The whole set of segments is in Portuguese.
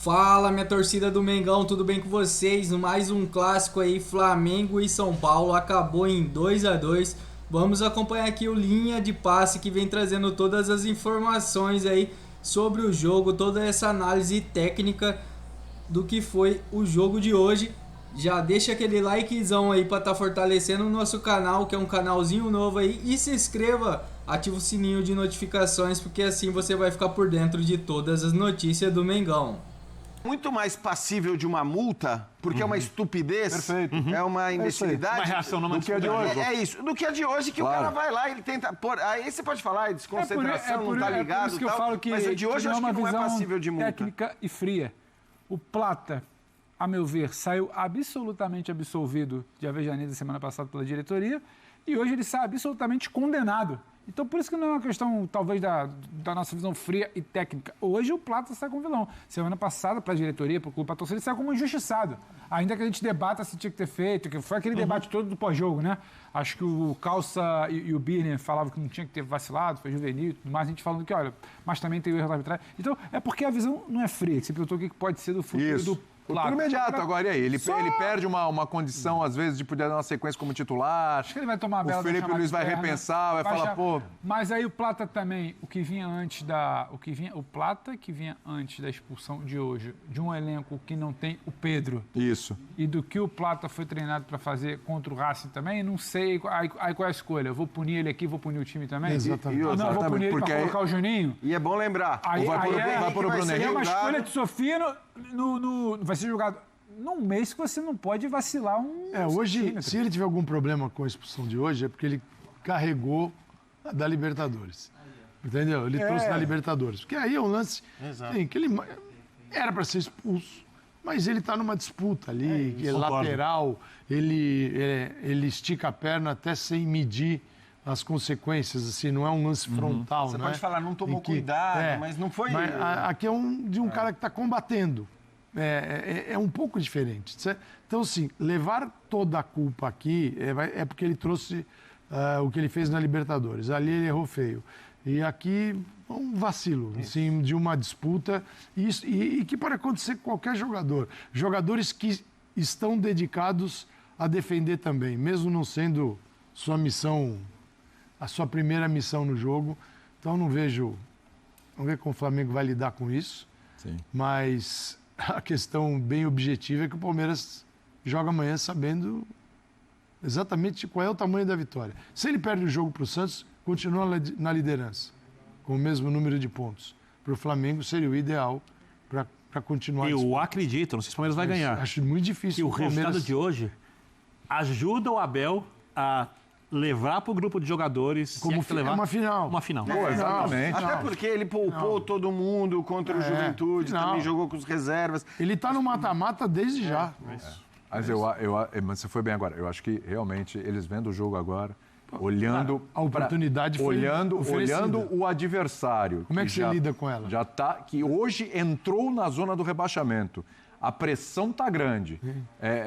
Fala, minha torcida do Mengão, tudo bem com vocês? Mais um clássico aí, Flamengo e São Paulo, acabou em 2-2. Vamos acompanhar aqui o Linha de Passe, que vem trazendo todas as informações aí sobre o jogo, toda essa análise técnica do que foi o jogo de hoje. Já deixa aquele likezão aí para estar fortalecendo o nosso canal, que é um canalzinho novo aí, e se inscreva, ativa o sininho de notificações, porque assim você vai ficar por dentro de todas as notícias do Mengão. Muito mais passível de uma multa, porque é uma estupidez, é uma imbecilidade. Uma reação não do que a de hoje. É isso, do que a de hoje, que claro. O cara vai lá e ele tenta pôr. Aí você pode falar, desconcentração, não tá ligado e tal. Mas o de hoje eu acho que não é passível de multa. Técnica e fria. O Plata, a meu ver, saiu absolutamente absolvido de Avejaneda semana passada pela diretoria e hoje ele sai absolutamente condenado. Então, por isso que não é uma questão, talvez, da nossa visão fria e técnica. Hoje o Plata sai como vilão. Semana passada, para a diretoria, para o clube, para a torcida, ele saiu como injustiçado. Ainda que a gente debata se tinha que ter feito, que foi aquele debate todo do pós-jogo, né? Acho que o Calça e o Birner falavam que não tinha que ter vacilado, foi juvenil e tudo mais. A gente falando que, olha, mas também tem o erro da arbitragem. Então, é porque a visão não é fria. Você perguntou o que pode ser do futuro do Futuro imediato agora, e aí? Ele perde uma condição, às vezes, de poder dar uma sequência como titular. Acho que ele vai tomar a bela. O Felipe Luiz vai repensar, vai falar, pô... Mas aí o Plata também, o Plata que vinha antes da expulsão de hoje, de um elenco que não tem o Pedro. Isso. E do que o Plata foi treinado para fazer contra o Racing também, não sei aí qual é a escolha. Eu vou punir ele aqui, vou punir o time também? Exatamente. Ou não, vou punir ele para colocar o Juninho? E é bom lembrar. Vai pôr o Bruno Henrique. É uma escolha de Sofia vai ser jogado num mês que você não pode vacilar hoje, se ele tiver algum problema com a expulsão de hoje, é porque ele carregou da Libertadores. Entendeu? Ele trouxe da Libertadores. Porque aí é um lance que ele era para ser expulso, mas ele está numa disputa ali, que é lateral, ele estica a perna até sem medir as consequências, assim, não é um lance frontal, Você né? pode falar, não tomou cuidado, mas não foi... Mas aqui é de um cara que está combatendo. É um pouco diferente. Então, assim, levar toda a culpa aqui é porque ele trouxe o que ele fez na Libertadores. Ali ele errou feio. E aqui, um vacilo, assim, de uma disputa. E que pode acontecer com qualquer jogador. Jogadores que estão dedicados a defender também, mesmo não sendo sua missão... a sua primeira missão no jogo. Então, não vejo... Vamos ver como o Flamengo vai lidar com isso. Sim. Mas a questão bem objetiva é que o Palmeiras joga amanhã sabendo exatamente qual é o tamanho da vitória. Se ele perde o jogo para o Santos, continua na liderança, com o mesmo número de pontos. Para o Flamengo seria o ideal para continuar. Eu acredito, não sei se o Palmeiras vai ganhar. Acho muito difícil. Que o resultado de hoje ajuda o Abel a levar para o grupo de jogadores... Como uma final. Uma final. Exatamente. Até porque ele poupou todo mundo contra o Juventude, também jogou com os reservas. Ele está no mata-mata desde já. Mas mas você foi bem agora. Eu acho que realmente eles vendo o jogo agora, olhando... A oportunidade foi olhando o adversário. Como é que você lida com ela? Que hoje entrou na zona do rebaixamento. A pressão tá grande.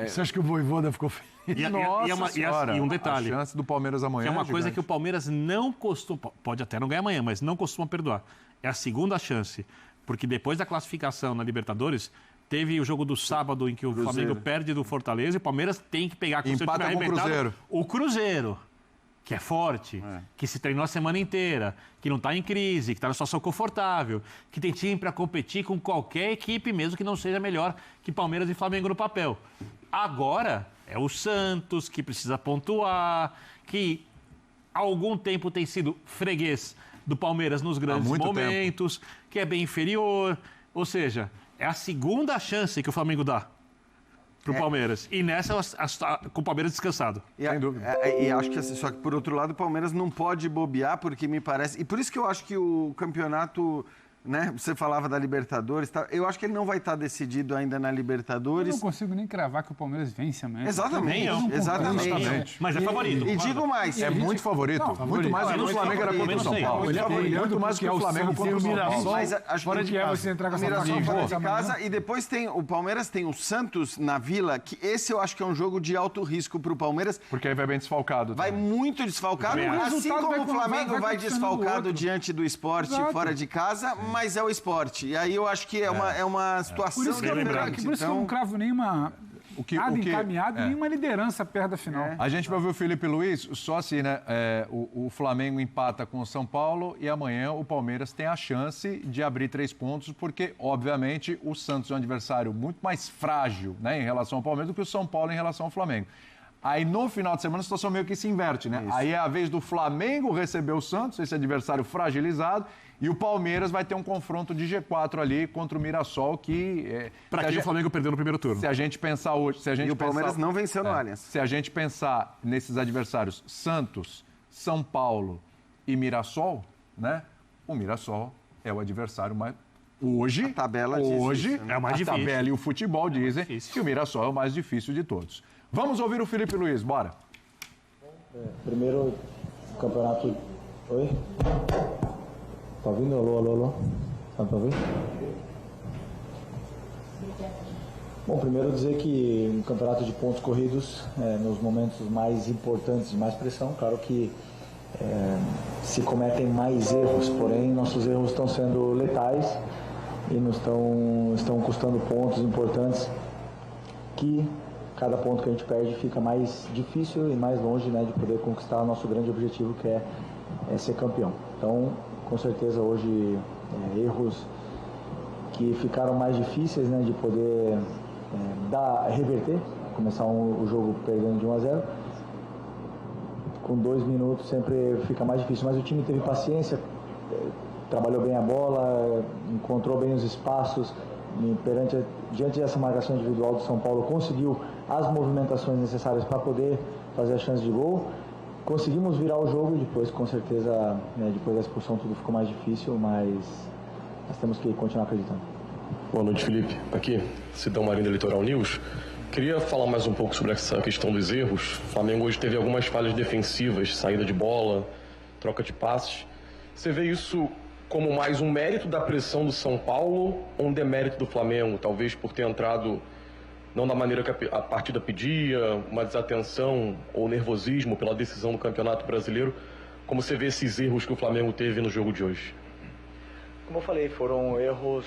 Você acha que o Vojvoda ficou feliz? E um detalhe. A chance do Palmeiras amanhã é uma coisa gigante. que o Palmeiras não costuma... Pode até não ganhar amanhã, mas não costuma perdoar. É a segunda chance. Porque depois da classificação na Libertadores, teve o jogo do sábado em que o Flamengo perde do Fortaleza e o Palmeiras tem que pegar com empata com o Cruzeiro. Que é forte, que se treinou a semana inteira, que não está em crise, que está numa situação confortável, que tem time para competir com qualquer equipe, mesmo que não seja melhor que Palmeiras e Flamengo no papel. Agora é o Santos, que precisa pontuar, que há algum tempo tem sido freguês do Palmeiras nos grandes momentos, que é bem inferior. Ou seja, é a segunda chance que o Flamengo dá pro Palmeiras. E nessa, com o Palmeiras descansado. Sem dúvida. E acho que, só que, por outro lado, o Palmeiras não pode bobear, porque me parece... E por isso que eu acho que o campeonato... Né? Você falava da Libertadores, tá? Eu acho que ele não vai estar decidido ainda na Libertadores. Eu não consigo nem cravar que o Palmeiras vence amanhã. Exatamente. Mas é favorito. E digo mais. É muito favorito. Muito mais do que o Flamengo era contra o São Paulo. Muito mais do que o Flamengo contra o São Paulo. Mas acho fora de casa. Você entrar com essa fora de casa. E depois tem o Palmeiras, tem o Santos na Vila, que esse eu acho que é um jogo de alto risco para o Palmeiras. Porque aí vai bem desfalcado. Vai muito desfalcado. Assim como o Flamengo vai desfalcado diante do Sport fora de casa, mas é o esporte. E aí eu acho que é uma situação Por isso que eu não cravo nenhuma... Nada encaminhado, nenhuma liderança perto da final. A gente vai ver o Felipe Luiz, só assim, né? O Flamengo empata com o São Paulo e amanhã o Palmeiras tem a chance de abrir 3 pontos, porque, obviamente, o Santos é um adversário muito mais frágil, né, em relação ao Palmeiras do que o São Paulo em relação ao Flamengo. Aí, no final de semana, a situação meio que se inverte, né? Isso. Aí é a vez do Flamengo receber o Santos, esse adversário fragilizado, e o Palmeiras vai ter um confronto de G4 ali contra o Mirassol, que... Para quem o Flamengo perdeu no primeiro turno. Se a gente pensar hoje... E o Palmeiras não venceu no Allianz. Se a gente pensar nesses adversários Santos, São Paulo e Mirassol, né? O Mirassol é o adversário mais... Hoje, a tabela hoje diz isso, né? É o mais difícil. A tabela e o futebol dizem que o Mirassol é o mais difícil de todos. Vamos ouvir o Felipe Luiz, bora. Primeiro campeonato... Oi? Tá ouvindo? Alô? Tá pra ouvir? Bom, primeiro dizer que um campeonato de pontos corridos, nos momentos mais importantes, de mais pressão, claro que se cometem mais erros, porém nossos erros estão sendo letais e nos estão custando pontos importantes que cada ponto que a gente perde fica mais difícil e mais longe, né, de poder conquistar o nosso grande objetivo, que é ser campeão. Então, com certeza hoje erros que ficaram mais difíceis, né, de poder reverter, começar o jogo perdendo de 1-0. Com 2 minutos sempre fica mais difícil, mas o time teve paciência, trabalhou bem a bola, encontrou bem os espaços, diante dessa marcação individual do São Paulo, conseguiu as movimentações necessárias para poder fazer a chance de gol. Conseguimos virar o jogo e depois, com certeza, depois da expulsão tudo ficou mais difícil, mas nós temos que continuar acreditando. Boa noite, Felipe. Aqui, Sidão Marinho da Litoral News. Queria falar mais um pouco sobre essa questão dos erros. O Flamengo hoje teve algumas falhas defensivas, saída de bola, troca de passes. Você vê isso como mais um mérito da pressão do São Paulo ou um demérito do Flamengo, talvez por ter entrado não da maneira que a partida pedia, uma desatenção ou nervosismo pela decisão do Campeonato Brasileiro? Como você vê esses erros que o Flamengo teve no jogo de hoje? Como eu falei, foram erros,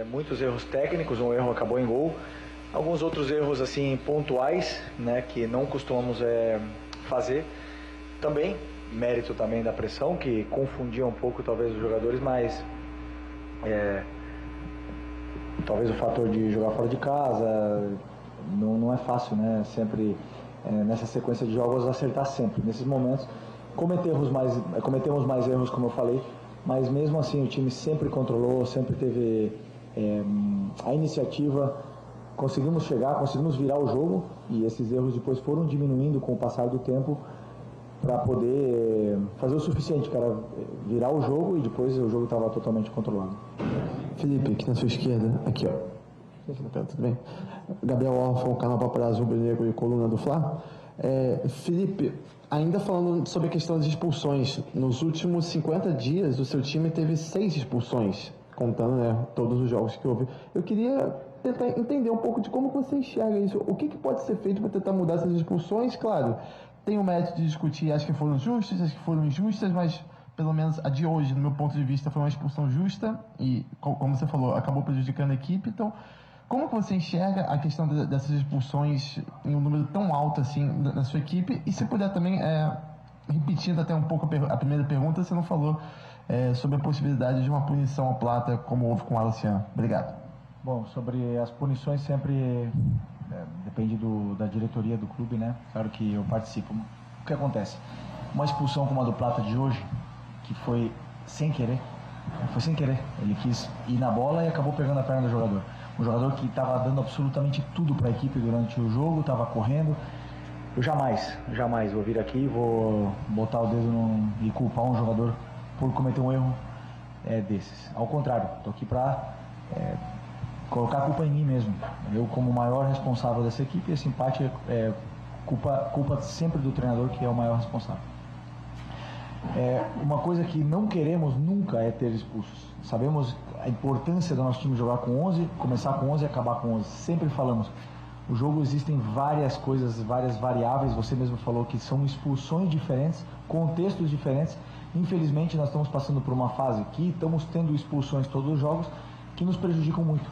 muitos erros técnicos, um erro acabou em gol, alguns outros erros assim pontuais, né, que não costumamos fazer. Também mérito também da pressão, que confundia um pouco talvez os jogadores, mas talvez o fator de jogar fora de casa não é fácil, né? Sempre nessa sequência de jogos acertar sempre. Nesses momentos cometemos mais erros, como eu falei, mas mesmo assim o time sempre controlou, sempre teve a iniciativa, conseguimos virar o jogo e esses erros depois foram diminuindo com o passar do tempo para poder fazer o suficiente, cara, virar o jogo e depois o jogo estava totalmente controlado. Felipe, aqui na sua esquerda, aqui ó. Tudo bem? Gabriel Orfão, canal Paparazzo Rubro Negro e coluna do Fla. Felipe, ainda falando sobre a questão das expulsões, nos últimos 50 dias o seu time teve 6 expulsões, contando, né, todos os jogos que houve. Eu queria tentar entender um pouco de como você enxerga isso. O que pode ser feito para tentar mudar essas expulsões? Claro, tem o mérito de discutir, acho que foram justas, acho que foram injustas, mas pelo menos a de hoje, no meu ponto de vista, foi uma expulsão justa e, como você falou, acabou prejudicando a equipe. Então, como que você enxerga a questão dessas expulsões em um número tão alto assim na sua equipe? E se puder também, repetindo até um pouco a primeira pergunta, você não falou sobre a possibilidade de uma punição ao Plata, como houve com o Alcian. Obrigado. Bom, sobre as punições sempre depende da diretoria do clube, né? Claro que eu participo. O que acontece? Uma expulsão como a do Plata de hoje, que foi sem querer, ele quis ir na bola e acabou pegando a perna do jogador. Um jogador que estava dando absolutamente tudo para a equipe durante o jogo, estava correndo. Eu jamais vou vir aqui, vou botar o dedo e culpar um jogador por cometer um erro desses. Ao contrário, estou aqui para colocar a culpa em mim mesmo. Eu, como o maior responsável dessa equipe, esse empate culpa sempre do treinador, que é o maior responsável. Uma coisa que não queremos nunca é ter expulsos. Sabemos a importância do nosso time jogar com 11, começar com 11 e acabar com 11. Sempre falamos, o jogo existem várias coisas, várias variáveis. Você mesmo falou que são expulsões diferentes, contextos diferentes, Infelizmente, nós estamos passando por uma fase aqui, estamos tendo expulsões todos os jogos que nos prejudicam muito.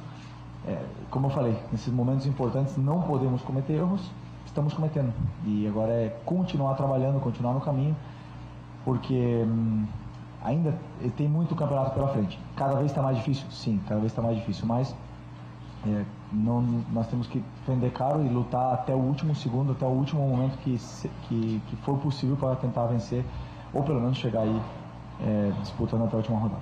Como eu falei, nesses momentos importantes não podemos cometer erros, estamos cometendo. E agora é continuar trabalhando, continuar no caminho, porque ainda tem muito campeonato pela frente. Cada vez está mais difícil? Sim, cada vez está mais difícil, mas nós temos que vender caro e lutar até o último segundo, até o último momento que for possível para tentar vencer, ou pelo menos chegar aí disputando até a última rodada.